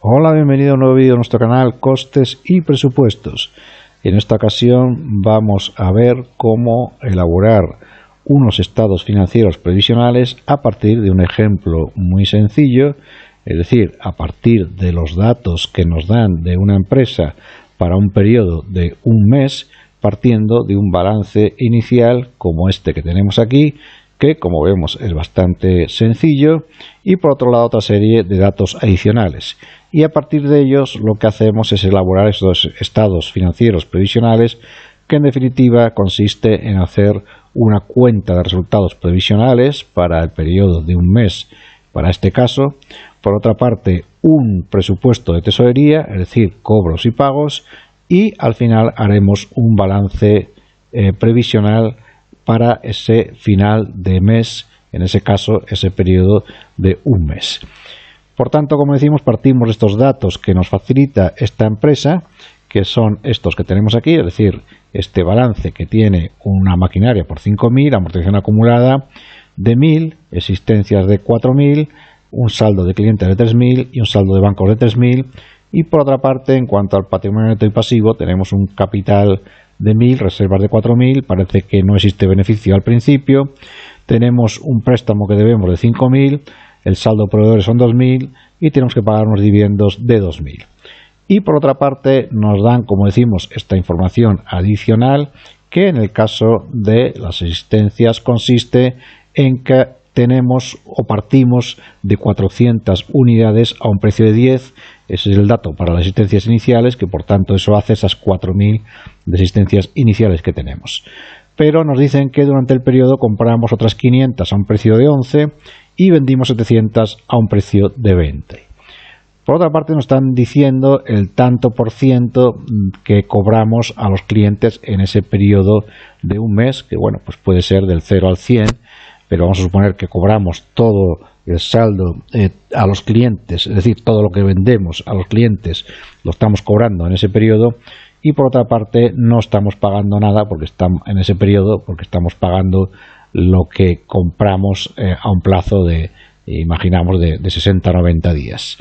Hola, bienvenido a un nuevo vídeo de nuestro canal Costes y Presupuestos. En esta ocasión vamos a ver cómo elaborar unos estados financieros previsionales a partir de un ejemplo muy sencillo, es decir, a partir de los datos que nos dan de una empresa para un periodo de un mes, partiendo de un balance inicial como este que tenemos aquí, que como vemos es bastante sencillo, y por otro lado otra serie de datos adicionales. Y a partir de ellos lo que hacemos es elaborar estos estados financieros previsionales, que en definitiva consiste en hacer una cuenta de resultados previsionales para el periodo de un mes, para este caso. Por otra parte, un presupuesto de tesorería, es decir, cobros y pagos, y al final haremos un balance previsional para ese final de mes, en ese caso ese periodo de un mes. Por tanto, como decimos, partimos de estos datos que nos facilita esta empresa, que son estos que tenemos aquí, es decir, este balance que tiene una maquinaria por 5.000, amortización acumulada de 1.000, existencias de 4.000, un saldo de clientes de 3.000 y un saldo de bancos de 3.000. Y por otra parte, en cuanto al patrimonio neto y pasivo, tenemos un capital de 1.000, reservas de 4.000, parece que no existe beneficio al principio, tenemos un préstamo que debemos de 5.000, el saldo de proveedores son 2.000 y tenemos que pagar unos dividendos de 2.000. Y por otra parte nos dan, como decimos, esta información adicional, que en el caso de las existencias consiste en que tenemos o partimos de 400 unidades a un precio de 10. Ese es el dato para las existencias iniciales, que por tanto eso hace esas 4.000 de existencias iniciales que tenemos. Pero nos dicen que durante el periodo compramos otras 500 a un precio de 11 y vendimos 700 a un precio de 20. Por otra parte nos están diciendo el tanto por ciento que cobramos a los clientes en ese periodo de un mes, que bueno, pues puede ser del 0 al 100, pero vamos a suponer que cobramos todo el saldo a los clientes, es decir, todo lo que vendemos a los clientes lo estamos cobrando en ese periodo, y por otra parte no estamos pagando nada porque estamos en ese periodo, porque estamos pagando lo que compramos a un plazo de, imaginamos, de 60 a 90 días.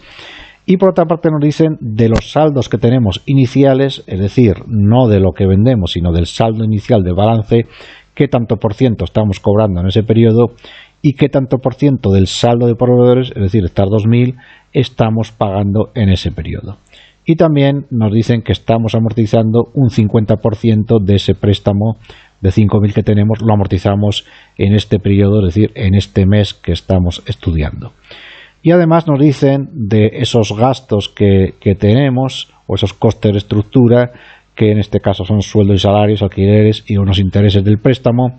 Y por otra parte nos dicen de los saldos que tenemos iniciales, es decir, no de lo que vendemos, sino del saldo inicial de balance, qué tanto por ciento estamos cobrando en ese periodo y qué tanto por ciento del saldo de proveedores, es decir, estas 2.000, estamos pagando en ese periodo. Y también nos dicen que estamos amortizando un 50% de ese préstamo de 5.000 que tenemos, lo amortizamos en este periodo, es decir, en este mes que estamos estudiando. Y además nos dicen de esos gastos que tenemos, o esos costes de estructura, que en este caso son sueldos y salarios, alquileres y unos intereses del préstamo,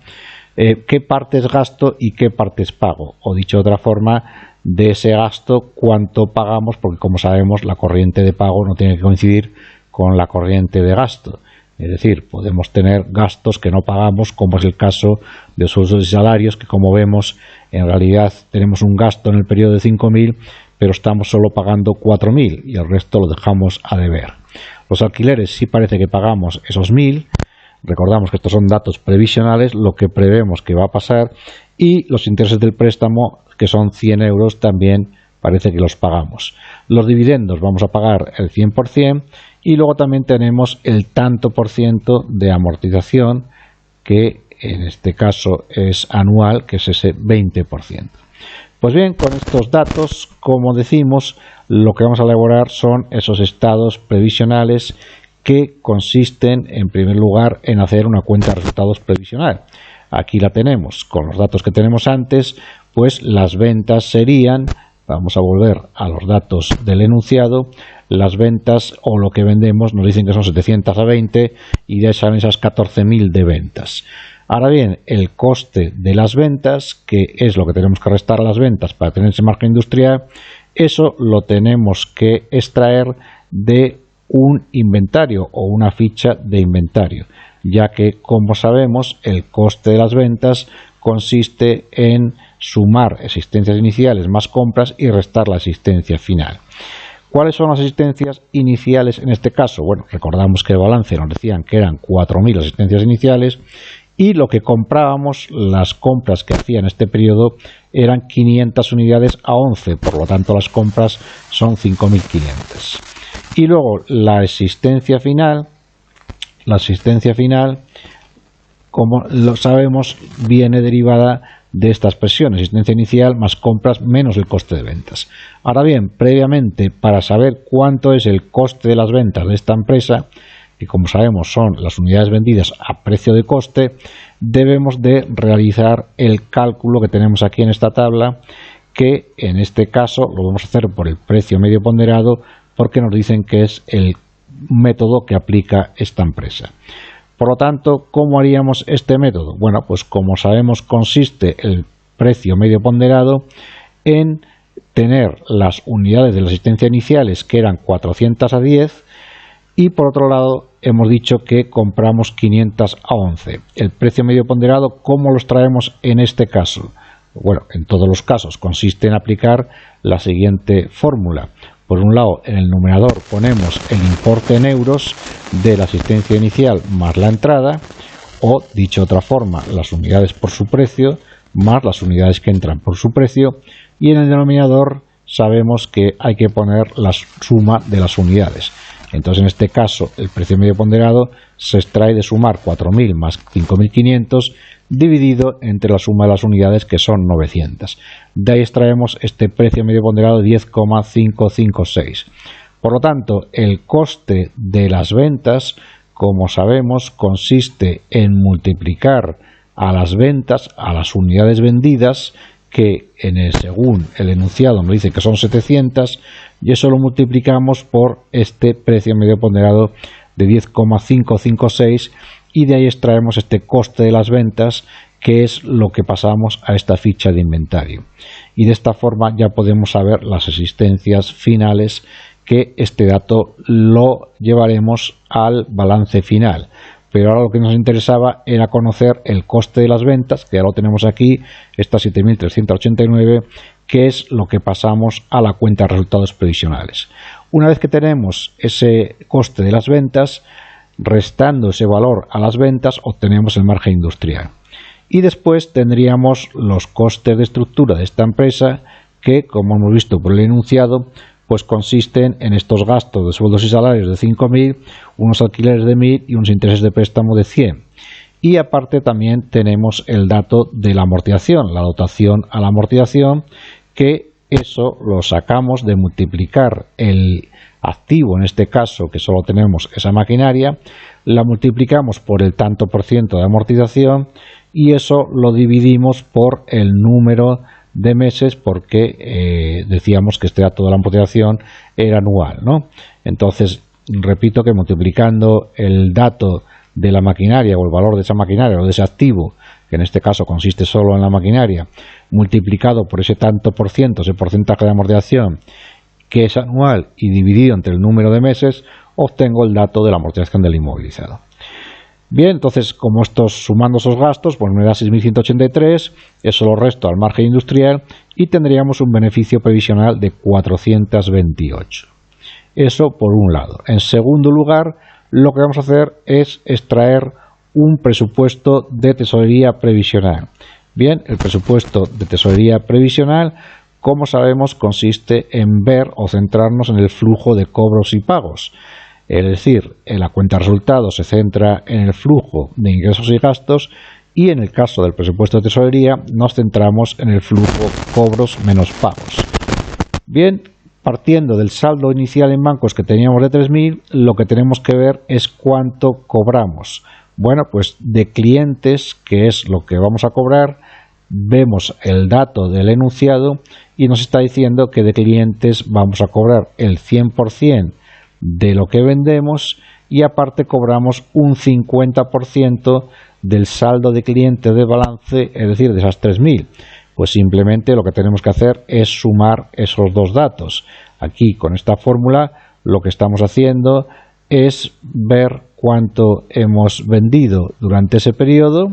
qué parte es gasto y qué parte es pago, o dicho de otra forma, de ese gasto cuánto pagamos, porque como sabemos la corriente de pago no tiene que coincidir con la corriente de gasto. Es decir, podemos tener gastos que no pagamos, como es el caso de sueldos y salarios, que como vemos en realidad tenemos un gasto en el periodo de 5.000, pero estamos solo pagando 4.000 y el resto lo dejamos a deber. Los alquileres sí parece que pagamos esos 1.000, recordamos que estos son datos previsionales, lo que prevemos que va a pasar, y los intereses del préstamo, que son 100 euros, también parece que los pagamos. Los dividendos vamos a pagar el 100%, y luego también tenemos el tanto por ciento de amortización, que en este caso es anual, que es ese 20%. Pues bien, con estos datos, como decimos, lo que vamos a elaborar son esos estados previsionales que consisten, en primer lugar, en hacer una cuenta de resultados previsional. Aquí la tenemos, con los datos que tenemos antes, pues las ventas serían, vamos a volver a los datos del enunciado, las ventas o lo que vendemos nos dicen que son 700 a 20 y ya salen esas 14.000 de ventas. Ahora bien, el coste de las ventas, que es lo que tenemos que restar a las ventas para tener ese margen industrial, eso lo tenemos que extraer de un inventario o una ficha de inventario, ya que, como sabemos, el coste de las ventas consiste en sumar existencias iniciales más compras y restar la existencia final. ¿Cuáles son las existencias iniciales en este caso? Bueno, recordamos que el balance nos decían que eran 4.000 existencias iniciales y lo que comprábamos, las compras que hacía en este periodo eran 500 unidades a 11, por lo tanto las compras son 5.500. Y luego la existencia final, como lo sabemos, viene derivada de esta expresión, existencia inicial más compras menos el coste de ventas. Ahora bien, previamente, para saber cuánto es el coste de las ventas de esta empresa, que como sabemos son las unidades vendidas a precio de coste, debemos de realizar el cálculo que tenemos aquí en esta tabla, que en este caso lo vamos a hacer por el precio medio ponderado, porque nos dicen que es el método que aplica esta empresa. Por lo tanto, ¿cómo haríamos este método? Bueno, pues como sabemos, consiste el precio medio ponderado en tener las unidades de la existencia iniciales, que eran 400 a 10, y por otro lado hemos dicho que compramos 500 a 11. El precio medio ponderado, ¿cómo los traemos en este caso? Bueno, en todos los casos consiste en aplicar la siguiente fórmula. Por un lado, en el numerador ponemos el importe en euros de la existencia inicial más la entrada, o, dicho de otra forma, las unidades por su precio más las unidades que entran por su precio, y en el denominador sabemos que hay que poner la suma de las unidades. Entonces, en este caso, el precio medio ponderado se extrae de sumar 4.000 más 5.500 dividido entre la suma de las unidades, que son 900. De ahí extraemos este precio medio ponderado de 10,556. Por lo tanto, el coste de las ventas, como sabemos, consiste en multiplicar a las ventas, a las unidades vendidas, que según el enunciado nos dice que son 700, y eso lo multiplicamos por este precio medio ponderado de 10,556, y de ahí extraemos este coste de las ventas, que es lo que pasamos a esta ficha de inventario. Y de esta forma ya podemos saber las existencias finales, que este dato lo llevaremos al balance final. Pero ahora lo que nos interesaba era conocer el coste de las ventas, que ya lo tenemos aquí, está 7.389, que es lo que pasamos a la cuenta de resultados previsionales. Una vez que tenemos ese coste de las ventas, restando ese valor a las ventas, obtenemos el margen industrial. Y después tendríamos los costes de estructura de esta empresa, que, como hemos visto por el enunciado, pues consisten en estos gastos de sueldos y salarios de 5.000, unos alquileres de 1.000 y unos intereses de préstamo de 100. Y aparte también tenemos el dato de la amortización, la dotación a la amortización, que eso lo sacamos de multiplicar el activo, en este caso que solo tenemos esa maquinaria, la multiplicamos por el tanto por ciento de amortización, y eso lo dividimos por el número de meses, porque decíamos que este dato de la amortización era anual, ¿no? Entonces, repito que multiplicando el dato de la maquinaria, o el valor de esa maquinaria o de ese activo, que en este caso consiste solo en la maquinaria, multiplicado por ese tanto por ciento, ese porcentaje de amortización, que es anual, y dividido entre el número de meses, obtengo el dato de la amortización del inmovilizado. Bien, entonces, como sumando esos gastos, pues me da 6.183, eso lo resto al margen industrial y tendríamos un beneficio previsional de 428. Eso por un lado. En segundo lugar, lo que vamos a hacer es extraer un presupuesto de tesorería previsional. Bien, el presupuesto de tesorería previsional, como sabemos, consiste en ver o centrarnos en el flujo de cobros y pagos. Es decir, en la cuenta de resultados se centra en el flujo de ingresos y gastos, y en el caso del presupuesto de tesorería nos centramos en el flujo cobros menos pagos. Bien, partiendo del saldo inicial en bancos que teníamos de 3.000, lo que tenemos que ver es cuánto cobramos. Bueno, pues de clientes, que es lo que vamos a cobrar, vemos el dato del enunciado y nos está diciendo que de clientes vamos a cobrar el 100% de lo que vendemos, y aparte cobramos un 50% del saldo de clientes de balance, es decir, de esas 3.000. Pues simplemente lo que tenemos que hacer es sumar esos dos datos. Aquí, con esta fórmula, lo que estamos haciendo es ver cuánto hemos vendido durante ese periodo,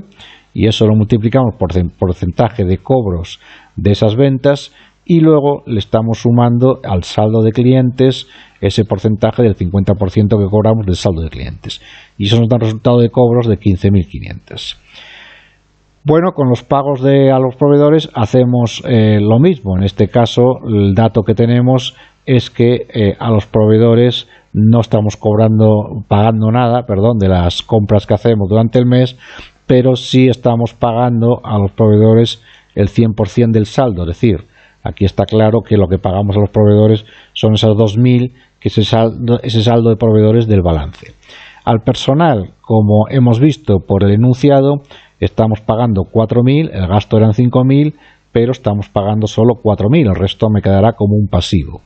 y eso lo multiplicamos por porcentaje de cobros de esas ventas, y luego le estamos sumando al saldo de clientes ese porcentaje del 50% que cobramos del saldo de clientes, y eso nos da un resultado de cobros de 15.500. Bueno, con los pagos a los proveedores hacemos lo mismo. En este caso, el dato que tenemos es que a los proveedores no estamos pagando nada, de las compras que hacemos durante el mes, pero sí estamos pagando a los proveedores el 100% del saldo. Es decir, aquí está claro que lo que pagamos a los proveedores son esos 2.000, que es ese saldo de proveedores del balance. Al personal, como hemos visto por el enunciado, estamos pagando 4.000, el gasto eran 5.000, pero estamos pagando solo 4.000, el resto me quedará como un pasivo.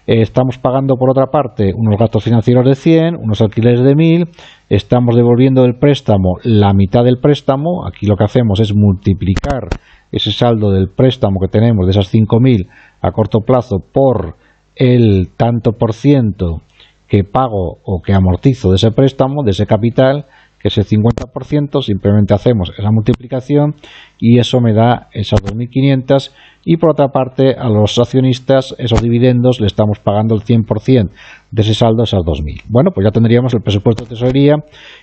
Estamos pagando por otra parte unos gastos financieros de 100, unos alquileres de 1.000, estamos devolviendo del préstamo la mitad del préstamo. Aquí lo que hacemos es multiplicar ese saldo del préstamo que tenemos de esas 5.000 a corto plazo por el tanto por ciento que pago o que amortizo de ese préstamo, de ese capital, que es el 50%, simplemente hacemos esa multiplicación y eso me da esas 2.500, y por otra parte a los accionistas esos dividendos le estamos pagando el 100% de ese saldo, esas 2.000. Bueno, pues ya tendríamos el presupuesto de tesorería,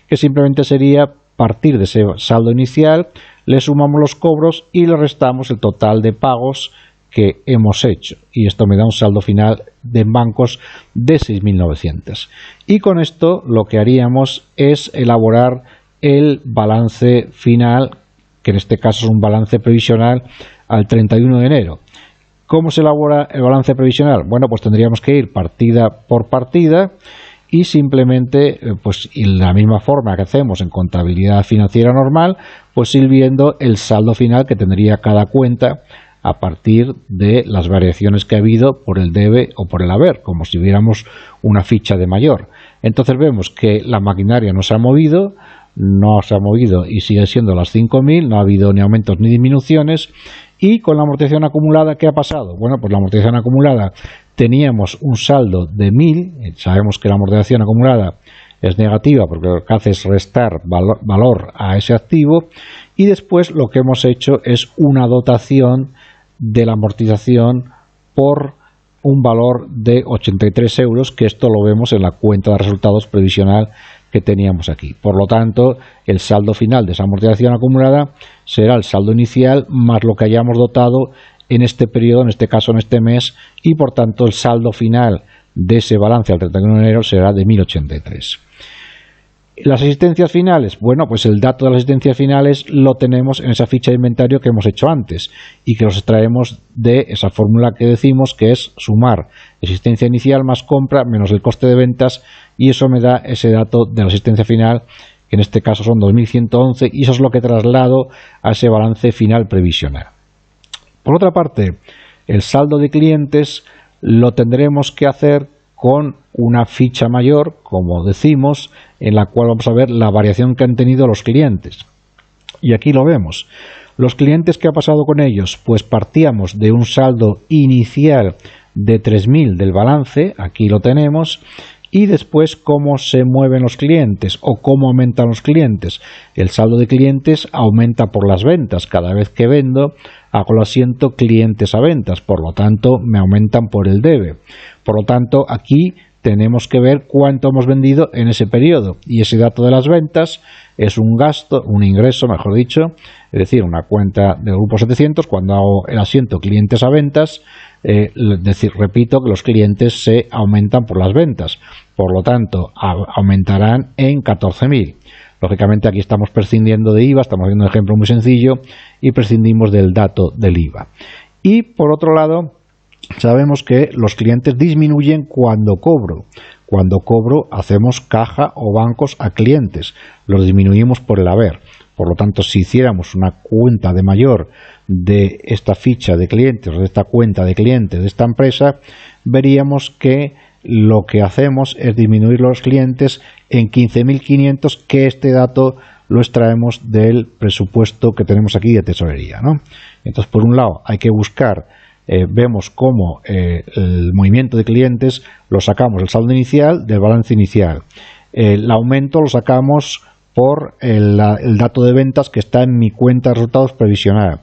que simplemente sería partir de ese saldo inicial, le sumamos los cobros y le restamos el total de pagos que hemos hecho, y esto me da un saldo final de bancos de 6.900. Y con esto lo que haríamos es elaborar el balance final, que en este caso es un balance previsional al 31 de enero. ¿Cómo se elabora el balance previsional? Bueno, pues tendríamos que ir partida por partida y simplemente, pues en la misma forma que hacemos en contabilidad financiera normal, pues ir viendo el saldo final que tendría cada cuenta a partir de las variaciones que ha habido por el debe o por el haber, como si viéramos una ficha de mayor. Entonces vemos que la maquinaria no se ha movido y sigue siendo las 5.000, no ha habido ni aumentos ni disminuciones. Y con la amortización acumulada, ¿qué ha pasado? Bueno, pues la amortización acumulada, teníamos un saldo de 1.000, sabemos que la amortización acumulada es negativa porque lo que hace es restar valor a ese activo, y después lo que hemos hecho es una dotación de la amortización por un valor de 83 euros, que esto lo vemos en la cuenta de resultados previsional que teníamos aquí. Por lo tanto, el saldo final de esa amortización acumulada será el saldo inicial más lo que hayamos dotado en este periodo, en este caso en este mes, y por tanto el saldo final de ese balance al 31 de enero será de 1.083. Las asistencias finales, bueno, pues el dato de las asistencias finales lo tenemos en esa ficha de inventario que hemos hecho antes y que los extraemos de esa fórmula que decimos, que es sumar asistencia inicial más compra menos el coste de ventas, y eso me da ese dato de la asistencia final, que en este caso son 2.111, y eso es lo que traslado a ese balance final previsional. Por otra parte, el saldo de clientes lo tendremos que hacer con una ficha mayor, como decimos, en la cual vamos a ver la variación que han tenido los clientes. Y aquí lo vemos. Los clientes, ¿qué ha pasado con ellos? Pues partíamos de un saldo inicial de 3.000 del balance, aquí lo tenemos, y después cómo se mueven los clientes o cómo aumentan los clientes. El saldo de clientes aumenta por las ventas. Cada vez que vendo, hago el asiento clientes a ventas, por lo tanto me aumentan por el debe. Por lo tanto, aquí tenemos que ver cuánto hemos vendido en ese periodo, y ese dato de las ventas es un gasto, un ingreso, mejor dicho, es decir, una cuenta del grupo 700. Cuando hago el asiento clientes a ventas, repito que los clientes se aumentan por las ventas, por lo tanto aumentarán en 14.000. Lógicamente aquí estamos prescindiendo de IVA, estamos haciendo un ejemplo muy sencillo y prescindimos del dato del IVA. Y por otro lado, sabemos que los clientes disminuyen cuando cobro. Cuando cobro hacemos caja o bancos a clientes, los disminuimos por el haber. Por lo tanto, si hiciéramos una cuenta de mayor de esta ficha de clientes o de esta cuenta de clientes de esta empresa, veríamos que lo que hacemos es disminuir los clientes en 15.500, que este dato lo extraemos del presupuesto que tenemos aquí de tesorería, ¿no? Entonces, por un lado, hay que buscar, vemos cómo el movimiento de clientes lo sacamos del saldo inicial, del balance inicial. El aumento lo sacamos por el dato de ventas que está en mi cuenta de resultados previsional.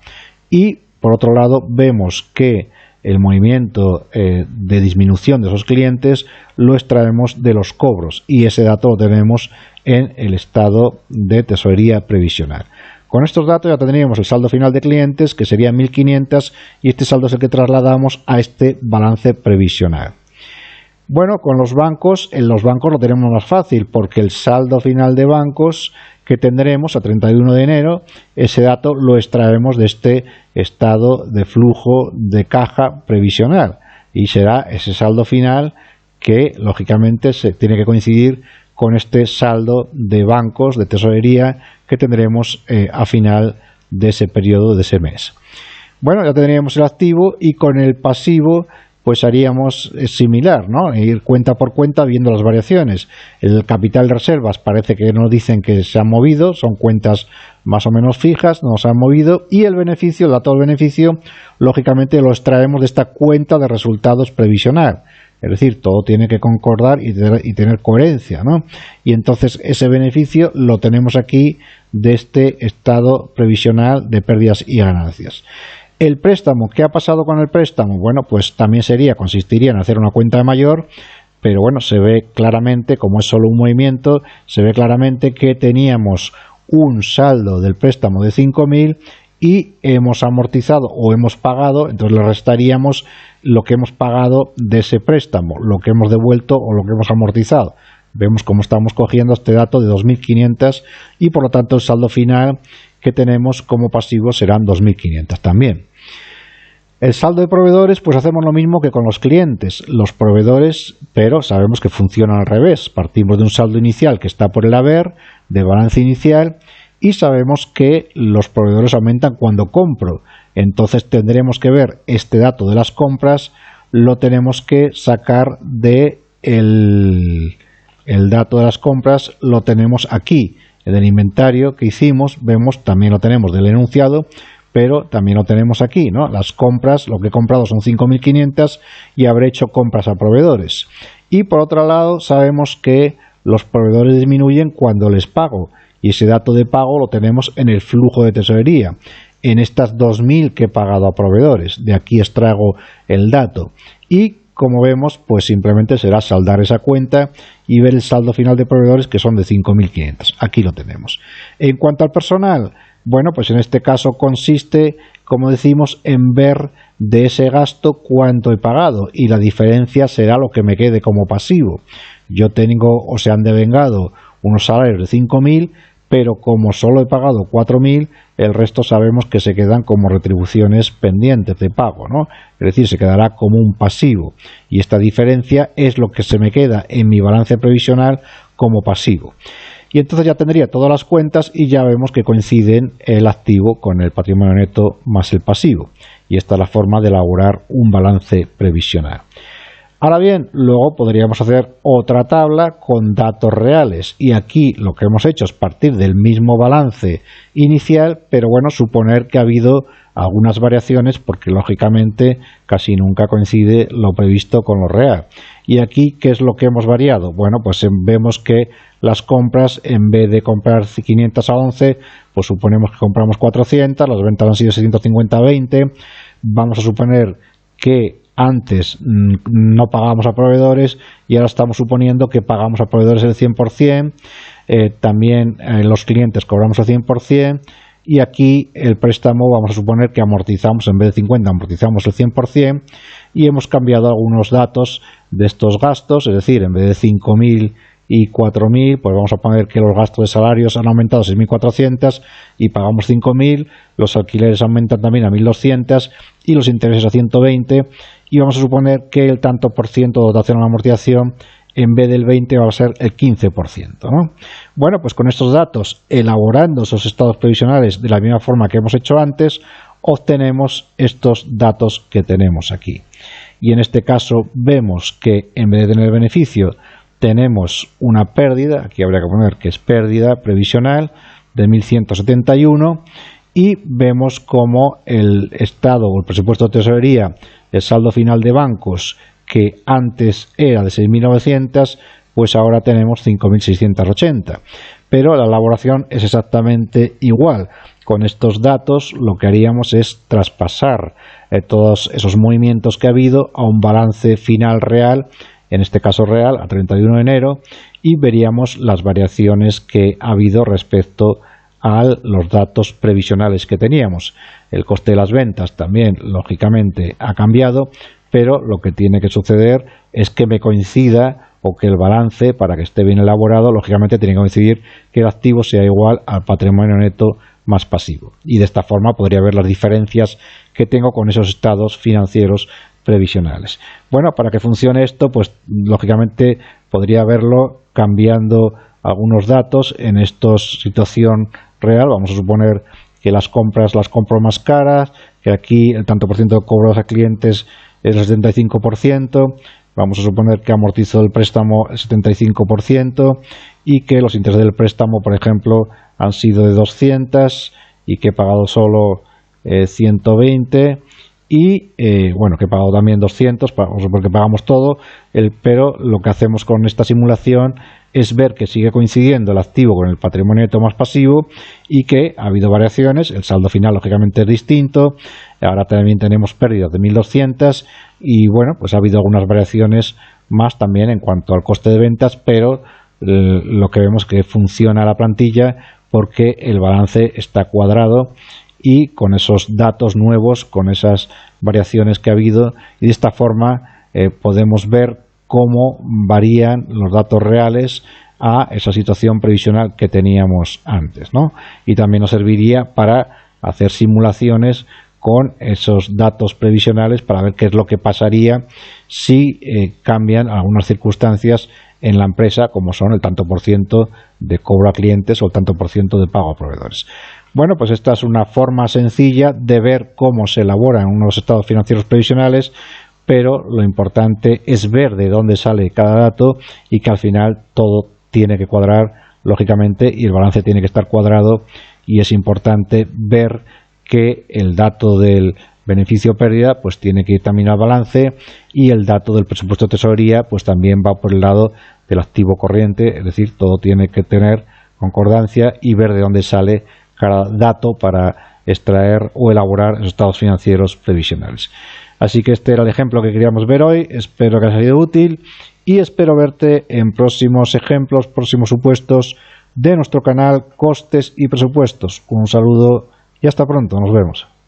Y, por otro lado, vemos que el movimiento de disminución de esos clientes lo extraemos de los cobros, y ese dato lo tenemos en el estado de tesorería previsional. Con estos datos ya tendríamos el saldo final de clientes, que sería 1.500, y este saldo es el que trasladamos a este balance previsional. Bueno, con los bancos, en los bancos lo tenemos más fácil, porque el saldo final de bancos que tendremos a 31 de enero, ese dato lo extraemos de este estado de flujo de caja previsional, y será ese saldo final que, lógicamente, se tiene que coincidir con este saldo de bancos, de tesorería, que tendremos a final de ese periodo, de ese mes. Bueno, ya tendríamos el activo, y con el pasivo pues haríamos similar, ¿no? Ir cuenta por cuenta viendo las variaciones. El capital de reservas parece que nos dicen que se han movido, son cuentas más o menos fijas, no se han movido, y el beneficio, el dato del beneficio, lógicamente lo extraemos de esta cuenta de resultados previsional. Es decir, todo tiene que concordar y tener coherencia, ¿no? Y entonces ese beneficio lo tenemos aquí de este estado previsional de pérdidas y ganancias. El préstamo, ¿qué ha pasado con el préstamo? Bueno, pues también consistiría en hacer una cuenta de mayor, pero bueno, se ve claramente, como es solo un movimiento, se ve claramente que teníamos un saldo del préstamo de 5.000 y hemos amortizado o hemos pagado, entonces le restaríamos lo que hemos pagado de ese préstamo, lo que hemos devuelto o lo que hemos amortizado. Vemos cómo estamos cogiendo este dato de 2.500 y por lo tanto el saldo final que tenemos como pasivo serán 2.500 también. El saldo de proveedores, pues hacemos lo mismo que con los clientes. Los proveedores, pero sabemos que funcionan al revés. Partimos de un saldo inicial que está por el haber, de balance inicial, y sabemos que los proveedores aumentan cuando compro. Entonces tendremos que ver este dato de las compras, lo tenemos que sacar de el dato de las compras, lo tenemos aquí. En el inventario que hicimos, vemos, también lo tenemos del enunciado, pero también lo tenemos aquí, ¿no? Las compras, lo que he comprado son 5.500 y habré hecho compras a proveedores. Y por otro lado, sabemos que los proveedores disminuyen cuando les pago, y ese dato de pago lo tenemos en el flujo de tesorería, en estas 2.000 que he pagado a proveedores. De aquí extraigo el dato. Y como vemos, pues simplemente será saldar esa cuenta y ver el saldo final de proveedores, que son de 5.500. Aquí lo tenemos. En cuanto al personal, bueno, pues en este caso consiste, como decimos, en ver de ese gasto cuánto he pagado, y la diferencia será lo que me quede como pasivo. Yo tengo, o se han devengado unos salarios de 5.000, pero como solo he pagado 4.000, el resto sabemos que se quedan como retribuciones pendientes de pago, ¿no? Es decir, se quedará como un pasivo, y esta diferencia es lo que se me queda en mi balance previsional como pasivo. Y entonces ya tendría todas las cuentas y ya vemos que coinciden el activo con el patrimonio neto más el pasivo, y esta es la forma de elaborar un balance previsional. Ahora bien, luego podríamos hacer otra tabla con datos reales, y aquí lo que hemos hecho es partir del mismo balance inicial, pero bueno, suponer que ha habido algunas variaciones, porque lógicamente casi nunca coincide lo previsto con lo real. Y aquí, ¿qué es lo que hemos variado? Bueno, pues vemos que las compras, en vez de comprar 500 a 11, pues suponemos que compramos 400, las ventas han sido 750 a 20, vamos a suponer que antes no pagábamos a proveedores y ahora estamos suponiendo que pagamos a proveedores el 100%, también los clientes cobramos el 100%, y aquí el préstamo vamos a suponer que amortizamos, en vez de 50, amortizamos el 100%, y hemos cambiado algunos datos de estos gastos, es decir, en vez de 5.000 y 4.000, pues vamos a poner que los gastos de salarios han aumentado a 6.400 y pagamos 5.000, los alquileres aumentan también a 1.200 y los intereses a 120, y vamos a suponer que el tanto por ciento de dotación a la amortización, en vez del 20 va a ser el 15%, ¿no? Bueno, pues con estos datos, elaborando esos estados previsionales de la misma forma que hemos hecho antes, obtenemos estos datos que tenemos aquí. Y en este caso vemos que en vez de tener beneficio, tenemos una pérdida, aquí habría que poner que es pérdida previsional, de 1.171, y vemos como el estado o el presupuesto de tesorería, el saldo final de bancos, que antes era de 6.900, pues ahora tenemos 5.680. Pero la elaboración es exactamente igual. Con estos datos lo que haríamos es traspasar todos esos movimientos que ha habido a un balance final real, en este caso real, a 31 de enero, y veríamos las variaciones que ha habido respecto a los datos previsionales que teníamos. El coste de las ventas también, lógicamente, ha cambiado, pero lo que tiene que suceder es que me coincida, o que el balance, para que esté bien elaborado, lógicamente tiene que coincidir que el activo sea igual al patrimonio neto más pasivo. Y de esta forma podría ver las diferencias que tengo con esos estados financieros previsionales. Bueno, para que funcione esto, pues lógicamente podría verlo cambiando algunos datos. En esta situación real, vamos a suponer que las compras las compro más caras, que aquí el tanto por ciento de cobros a clientes es el 75%, vamos a suponer que amortizo el préstamo el 75% y que los intereses del préstamo, por ejemplo, han sido de 200 y que he pagado solo 120 y bueno, que he pagado también 200 porque pagamos todo, pero lo que hacemos con esta simulación es ver que sigue coincidiendo el activo con el patrimonio neto más pasivo y que ha habido variaciones. El saldo final lógicamente es distinto, ahora también tenemos pérdidas de 1.200 y bueno, pues ha habido algunas variaciones más también en cuanto al coste de ventas, pero lo que vemos es que funciona la plantilla porque el balance está cuadrado y con esos datos nuevos, con esas variaciones que ha habido, y de esta forma podemos ver cómo varían los datos reales a esa situación previsional que teníamos antes, ¿no? Y también nos serviría para hacer simulaciones con esos datos previsionales para ver qué es lo que pasaría si cambian algunas circunstancias en la empresa, como son el tanto por ciento de cobro a clientes o el tanto por ciento de pago a proveedores. Bueno, pues esta es una forma sencilla de ver cómo se elaboran unos estados financieros previsionales, pero lo importante es ver de dónde sale cada dato y que al final todo tiene que cuadrar, lógicamente, y el balance tiene que estar cuadrado, y es importante ver que el dato del beneficio o pérdida pues tiene que ir también al balance, y el dato del presupuesto de tesorería pues también va por el lado del activo corriente, es decir, todo tiene que tener concordancia y ver de dónde sale cada dato para extraer o elaborar esos estados financieros previsionales. Así que este era el ejemplo que queríamos ver hoy, espero que haya sido útil y espero verte en próximos ejemplos, próximos supuestos de nuestro canal Costes y Presupuestos. Un saludo y hasta pronto, nos vemos.